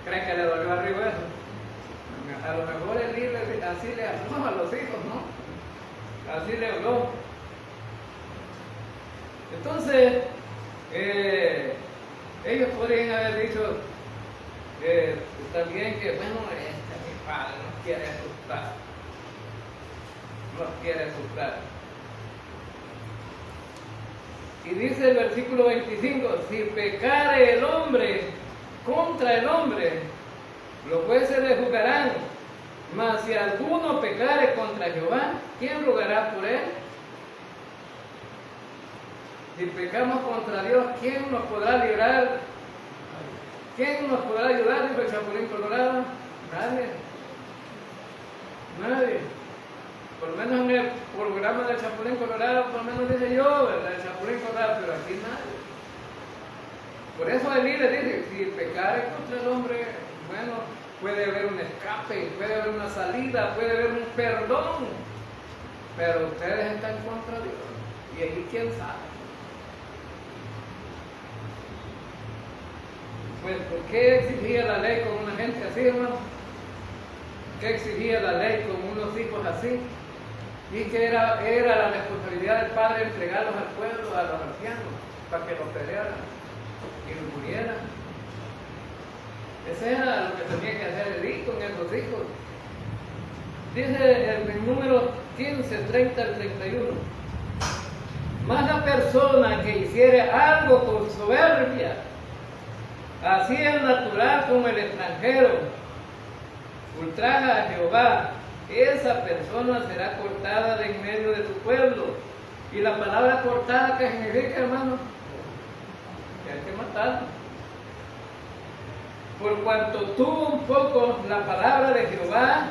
¿creen que le dolió a Rigo eso? A lo mejor Elí así le habló a los hijos, ¿no? Así le habló. Entonces, ellos podrían haber dicho también que, bueno, mi padre nos quiere asustar. Nos quiere asustar. Y dice el versículo 25, si pecare el hombre contra el hombre, los jueces le juzgarán, mas si alguno pecare contra Jehová, ¿quién rogará por él? Si pecamos contra Dios, ¿quién nos podrá librar? ¿Quién nos podrá ayudar? Dijo el Chapulín Colorado. Nadie. Nadie. Por lo menos en el programa del Chapulín Colorado, por lo menos dice yo, ¿verdad? El Chapulín Colorado, pero aquí nadie. Por eso Elí le dice, si pecare contra el hombre, bueno, puede haber un escape, puede haber una salida, puede haber un perdón, pero ustedes están contra Dios. Y ahí quién sabe. Pues, ¿por qué exigía la ley con una gente así, hermano? ¿Qué exigía la ley con unos hijos así? Y que era la responsabilidad del padre entregarlos al pueblo, a los ancianos, para que los pelearan y los murieran. Ese era lo que tenía que hacer Elí con esos hijos. Dice el número 15, 30 al 31. Mas la persona que hiciere algo con soberbia, así el natural como el extranjero, ultraja a Jehová, esa persona será cortada de en medio de su pueblo. Y la palabra cortada, ¿qué significa, hermano? Que hay que matarlo. Por cuanto tuvo un poco la palabra de Jehová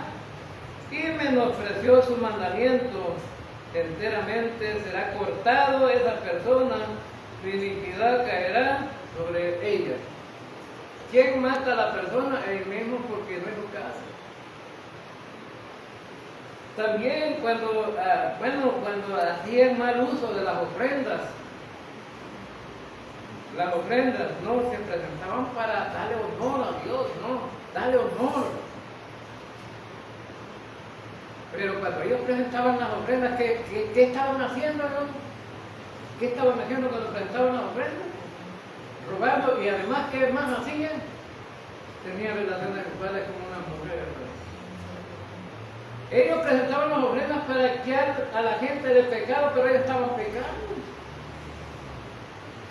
y menospreció su mandamiento, enteramente será cortado esa persona, su iniquidad caerá sobre ella. ¿Quién mata a la persona? Él mismo, porque no es su casa. También cuando hacían mal uso de las ofrendas no se presentaban para darle honor a Dios, no, darle honor. Pero cuando ellos presentaban las ofrendas, ¿qué estaban haciendo, no? ¿Qué estaban haciendo cuando presentaban las ofrendas? Robando, y además, ¿qué más hacían? Tenían relaciones sexuales con una mujer. Ellos presentaban las ofrendas para guiar a la gente del pecado, pero ellos estaban pecando.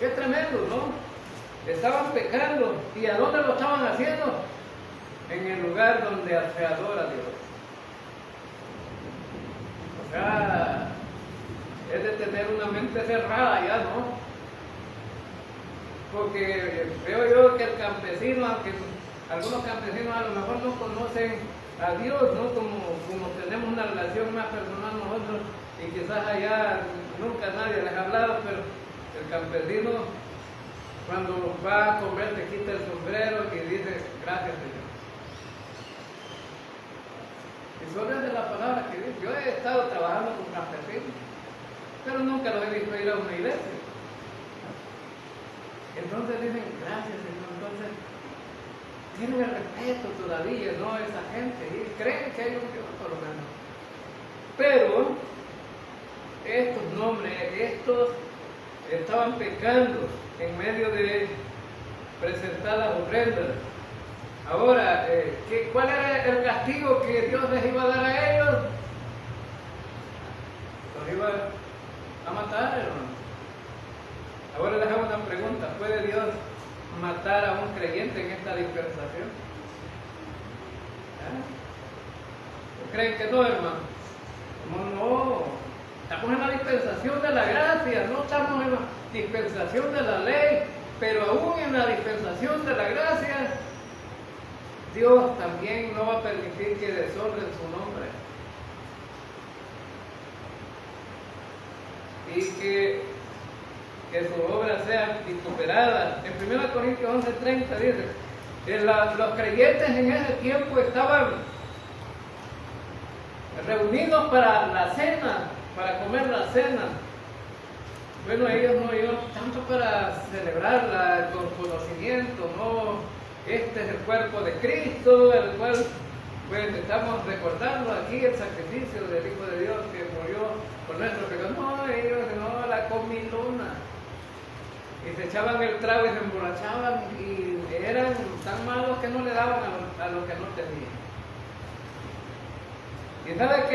Qué tremendo, ¿no? Estaban pecando. ¿Y a dónde lo estaban haciendo? En el lugar donde se adora a Dios. O sea, es de tener una mente cerrada ya, ¿no? Porque veo yo que el campesino, aunque algunos campesinos a lo mejor no conocen a Dios, ¿no? Como tenemos una relación más personal nosotros, y quizás allá nunca nadie les ha hablado, pero el campesino cuando va a comer se quita el sombrero y dice gracias, Señor. Y solo es de la palabra que dice. Yo he estado trabajando con campesinos, pero nunca los he visto ir a una iglesia. Entonces dicen gracias, Señor. Entonces tienen el respeto todavía, ¿no? Esa gente, y creen que hay un Dios por lo menos. Pero estos nombres, estos estaban pecando en medio de presentar las ofrendas. Ahora, ¿cuál era el castigo que Dios les iba a dar a ellos? Los iba a matar, hermano. Dios matar a un creyente en esta dispensación? ¿Creen que no, hermano? No. Estamos en la dispensación de la gracia, no estamos en la dispensación de la ley, pero aún en la dispensación de la gracia, Dios también no va a permitir que deshonren su nombre. Y que su obra sea vituperada. En 1 Corintios 11:30 dice, los creyentes en ese tiempo estaban reunidos para la cena, para comer la cena. Bueno, ellos no iban tanto para celebrarla con conocimiento, no, este es el cuerpo de Cristo, el cual pues estamos recordando aquí el sacrificio del Hijo de Dios que murió por nuestro pecado. No, ellos no, la comilona. Y se echaban el trago y se emborrachaban y eran tan malos que no le daban a los que no tenían. ¿Y sabe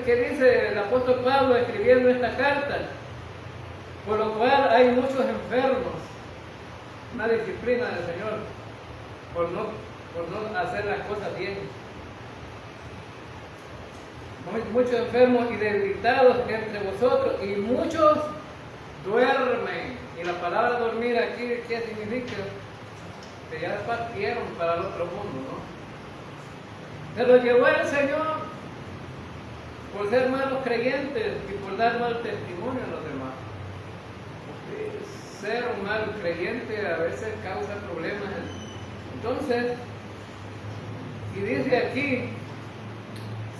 qué dice el apóstol Pablo escribiendo esta carta? Por lo cual hay muchos enfermos, una disciplina del Señor, por no hacer las cosas bien. Muchos enfermos y debilitados entre vosotros, y muchos duermen. Y la palabra dormir aquí, ¿qué significa? Que ya partieron para el otro mundo, ¿no? Se los llevó el Señor por ser malos creyentes y por dar mal testimonio a los demás. Porque ser un mal creyente a veces causa problemas. Entonces, y dice aquí,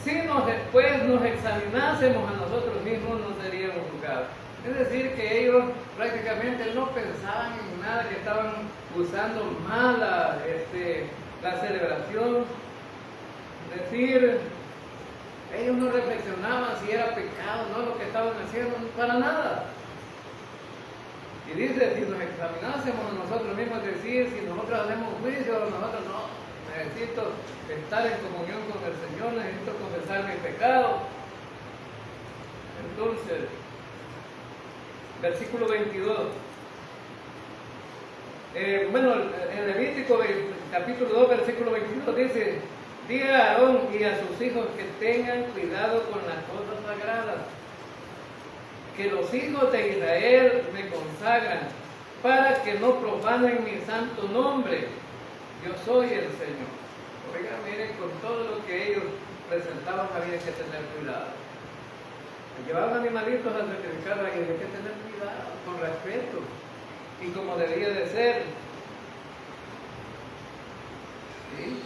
si después nos examinásemos a nosotros mismos, no seríamos juzgados. Es decir, que ellos prácticamente no pensaban en nada, que estaban usando mal la celebración. Es decir, ellos no reflexionaban si era pecado o no lo que estaban haciendo, para nada. Y dice, si nos examinásemos a nosotros mismos, es decir, si nosotros hacemos juicio, nosotros no, necesito estar en comunión con el Señor, necesito confesar mi pecado. Entonces, versículo 22. En Levítico capítulo 2, versículo 22 dice, diga a Aarón y a sus hijos que tengan cuidado con las cosas sagradas, que los hijos de Israel me consagran, para que no profanen mi santo nombre. Yo soy el Señor. Oiga, miren, con todo lo que ellos presentaban había que tener cuidado. Llevaban animalitos a sacrificar, había que tener cuidado, con respeto, y como debía de ser. ¿Sí?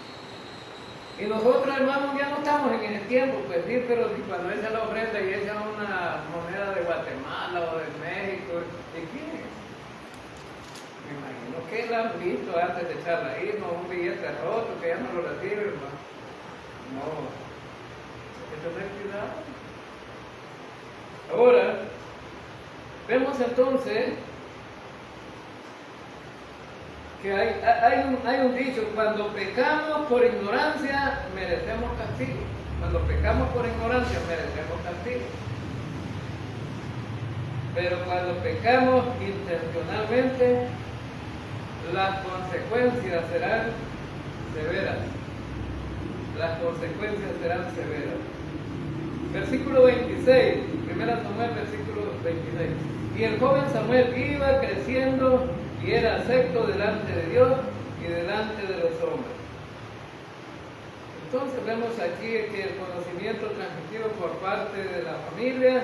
Y nosotros, hermanos, ya no estamos en ese tiempo, pues sí, pero si cuando echa la ofrenda y echa una moneda de Guatemala o de México, ¿de quién? Me imagino que la han visto antes de echarla ahí, no un billete roto que ya no lo recibe, hermano. No, hay que tener cuidado. Ahora, vemos entonces que hay un dicho, cuando pecamos por ignorancia merecemos castigo. Cuando pecamos por ignorancia merecemos castigo. Pero cuando pecamos intencionalmente, las consecuencias serán severas. Las consecuencias serán severas. Versículo 26, 1 Samuel, versículo 26. Y el joven Samuel iba creciendo y era acepto delante de Dios y delante de los hombres. Entonces vemos aquí que el conocimiento transmitido por parte de la familia,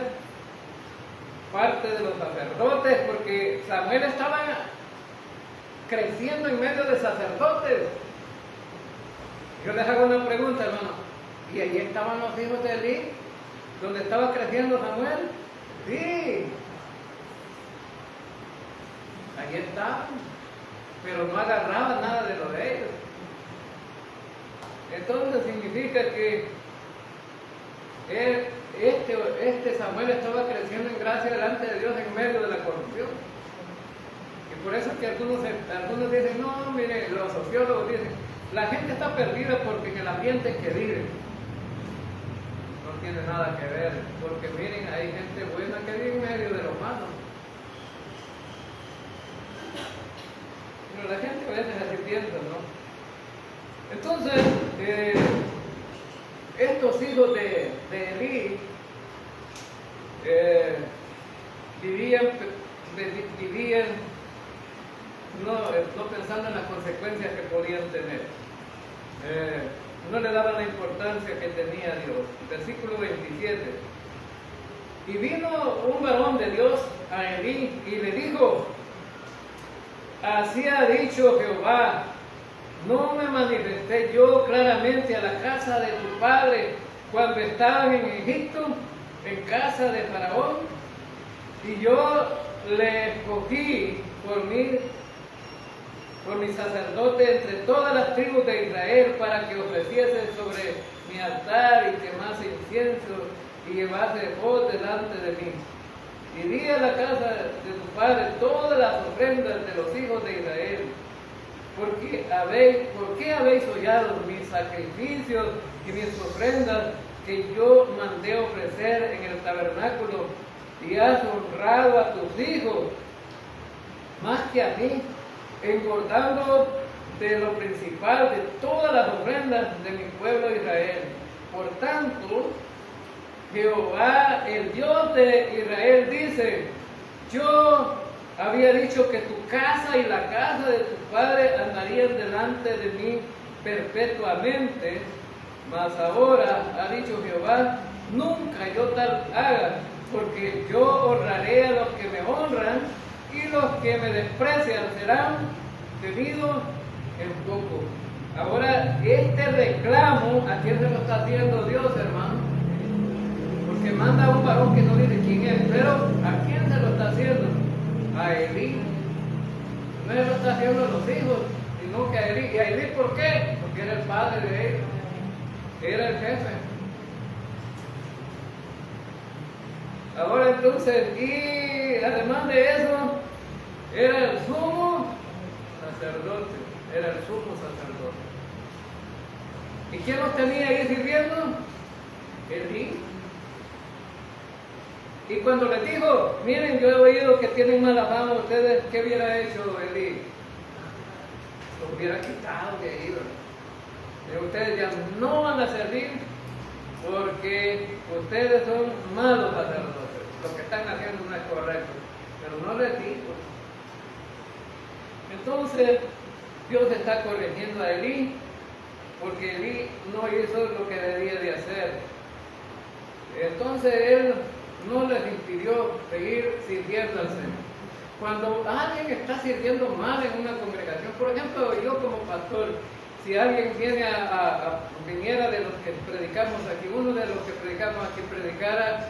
parte de los sacerdotes, porque Samuel estaba creciendo en medio de sacerdotes. Yo les hago una pregunta, hermano. ¿Y allí estaban los hijos de Elí? ¿Donde estaba creciendo Samuel? Sí. Allí estaban, pero no agarraban nada de lo de ellos. Entonces significa que este Samuel estaba creciendo en gracia delante de Dios en medio de la corrupción. Y por eso es que algunos dicen, no, mire, los sociólogos dicen, la gente está perdida porque en el ambiente que vive no tiene nada que ver, porque miren, hay gente buena que vive en medio de los malos. piensan, ¿no? Entonces, estos hijos de Elí vivían no pensando en las consecuencias que podían tener. No le daban la importancia que tenía Dios. Versículo 27. Y vino un varón de Dios a Elí y le dijo: así ha dicho Jehová, ¿no me manifesté yo claramente a la casa de tu padre cuando estaban en Egipto, en casa de Faraón? Y yo le escogí por mi sacerdote entre todas las tribus de Israel, para que ofreciese sobre mi altar y quemase incienso y llevase voz delante de mí. Y di a la casa de tu padre todas las ofrendas de los hijos de Israel. ¿Por qué habéis hollado mis sacrificios y mis ofrendas que yo mandé ofrecer en el tabernáculo? Y has honrado a tus hijos más que a mí, engordando de lo principal de todas las ofrendas de mi pueblo Israel. Por tanto, Jehová, el Dios de Israel, dice: yo había dicho que tu casa y la casa de tu padre andarían delante de mí perpetuamente, mas ahora ha dicho Jehová: nunca yo tal haga, porque yo honraré a los que me honran, y los que me desprecian serán tenidos en poco. Ahora, este reclamo, ¿a quién se lo está haciendo Dios, hermano? Porque manda a un varón que no dice quién es, pero ¿a quién se lo está haciendo? A Elí. No se lo está haciendo a los hijos, sino que a Elí. ¿Y a Elí por qué? Porque era el padre de ellos, era el jefe. Ahora entonces, y además de eso, era el sumo sacerdote, era el sumo sacerdote. ¿Y quién los tenía ahí sirviendo? Elí. Y cuando les dijo: miren, yo he oído que tienen mala fama ustedes, ¿qué hubiera hecho Elí? Los hubiera quitado de ahí, ¿verdad? Ustedes ya no van a servir porque ustedes son malos sacerdotes. Lo que están haciendo no es correcto, pero no les dijo. Entonces Dios está corrigiendo a Elí, porque Elí no hizo lo que debía de hacer. Entonces él no les impidió seguir sirviendo al Señor. Cuando alguien está sirviendo mal en una congregación, por ejemplo, yo como pastor, si alguien viniera de los que predicamos aquí, uno de los que predicamos aquí predicara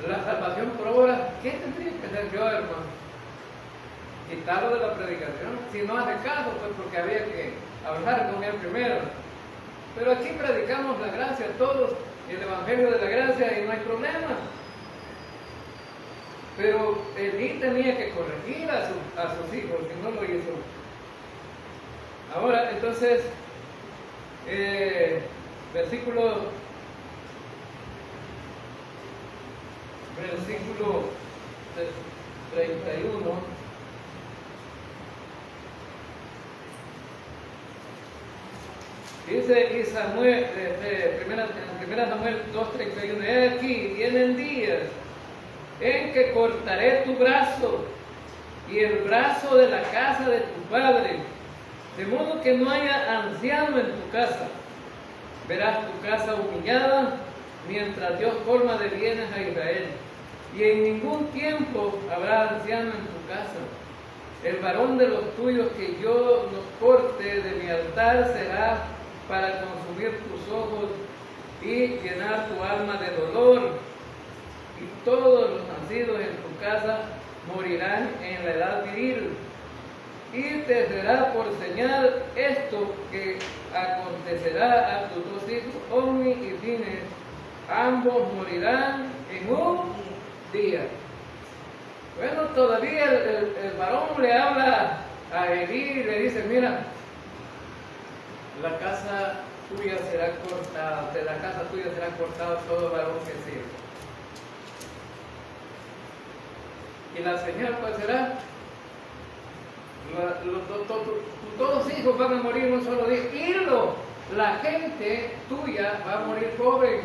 la salvación por obra, ¿qué tendría que hacer yo, hermano? Quitarlo de la predicación. Si no hace caso, pues porque había que hablar con él primero. Pero aquí predicamos la gracia a todos, el evangelio de la gracia, y no hay problema. Pero Elí tenía que corregir a sus hijos, y no lo hizo. Ahora, entonces, versículo 31. Dice, y Samuel, primera Samuel 2:31, he aquí, vienen días en que cortaré tu brazo y el brazo de la casa de tu padre, de modo que no haya anciano en tu casa. Verás tu casa humillada, mientras Dios colma de bienes a Israel. Y en ningún tiempo habrá anciano en tu casa. El varón de los tuyos que yo los corte de mi altar será para consumir tus ojos y llenar tu alma de dolor. Y todos los nacidos en tu casa morirán en la edad viril. Y te será por señal esto que acontecerá a tus dos hijos, Omni y Fines. Ambos morirán en un día. Bueno, todavía el varón le habla a Elí y le dice: mira, la casa tuya será cortada, de la casa tuya será cortado todo varón que sirve. Y la señal, ¿cuál será? todos los hijos van a morir en un solo día. Y la gente tuya va a morir joven.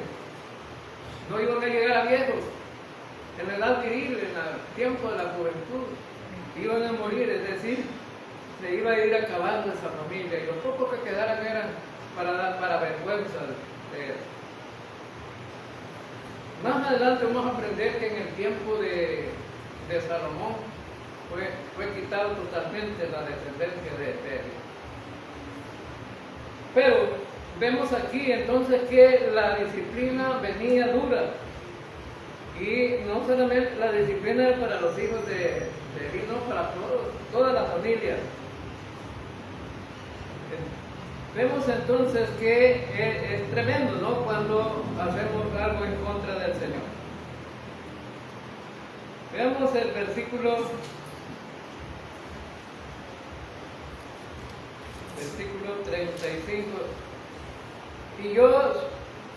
No iban a llegar a viejos. En la edad viril, en el tiempo de la juventud, iban a morir, es decir, se iba a ir acabando esa familia. Y los pocos que quedaran eran para vergüenza de ellos. Más adelante vamos a aprender que en el tiempo de Salomón fue quitado totalmente la descendencia de él. Pero vemos aquí entonces que la disciplina venía dura. Y no solamente la disciplina era para los hijos de Eli, no, para toda la familia. Vemos entonces que es tremendo, ¿no?, cuando hacemos algo en contra del Señor. Veamos el versículo 35. Y yo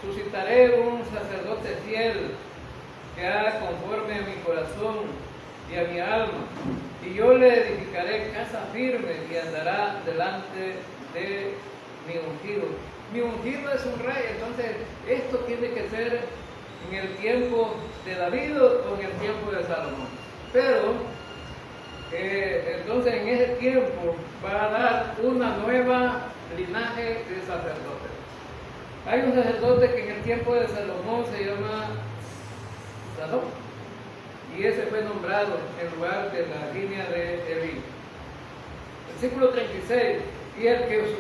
suscitaré un sacerdote fiel que haga conforme a mi corazón y a mi alma, y yo le edificaré casa firme y andará delante de mi ungido. Mi ungido es un rey, entonces esto tiene que ser en el tiempo de David o en el tiempo de Salomón. Pero entonces en ese tiempo va a dar una nueva linaje de sacerdotes. Hay un sacerdote que en el tiempo de Salomón se llama Salom, y ese fue nombrado en lugar de la línea de Eli. Versículo 36. Y el que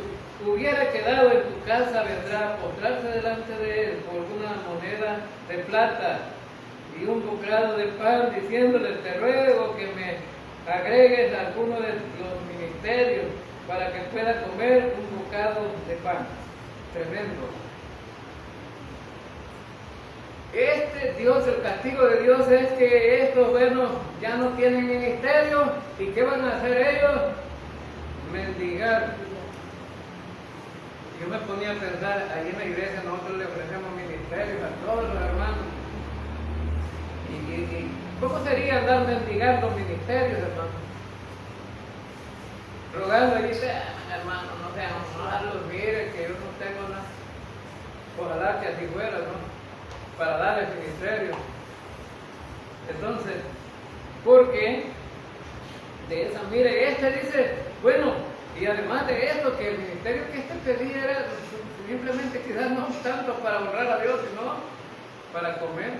hubiera quedado en tu casa vendrá a postrarse delante de él por una moneda de plata y un bocado de pan, diciéndole: te ruego que me agregues alguno de los ministerios para que pueda comer un bocado de pan. Tremendo. Dios, el castigo de Dios es que estos buenos ya no tienen ministerio. ¿Y qué van a hacer ellos? Mendigar. Yo me ponía a pensar, ahí en la iglesia nosotros le ofrecemos ministerios a todos los hermanos. ¿Y cómo sería andar mendigando ministerios, hermano? Rogando y dice: hermano, no sean malos, mire que yo no tengo nada. Ojalá que así fuera, ¿no?, para dar el ministerio. Entonces, porque de esa, mire, dice, bueno, y además de esto, que el ministerio que pedía era simplemente quizás no tanto para honrar a Dios, sino para comer,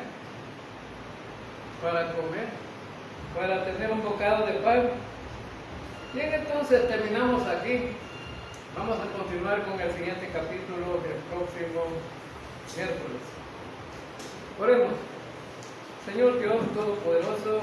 para tener un bocado de pan. Bien, entonces terminamos aquí. Vamos a continuar con el siguiente capítulo del próximo miércoles. Oremos. Señor Dios Todopoderoso,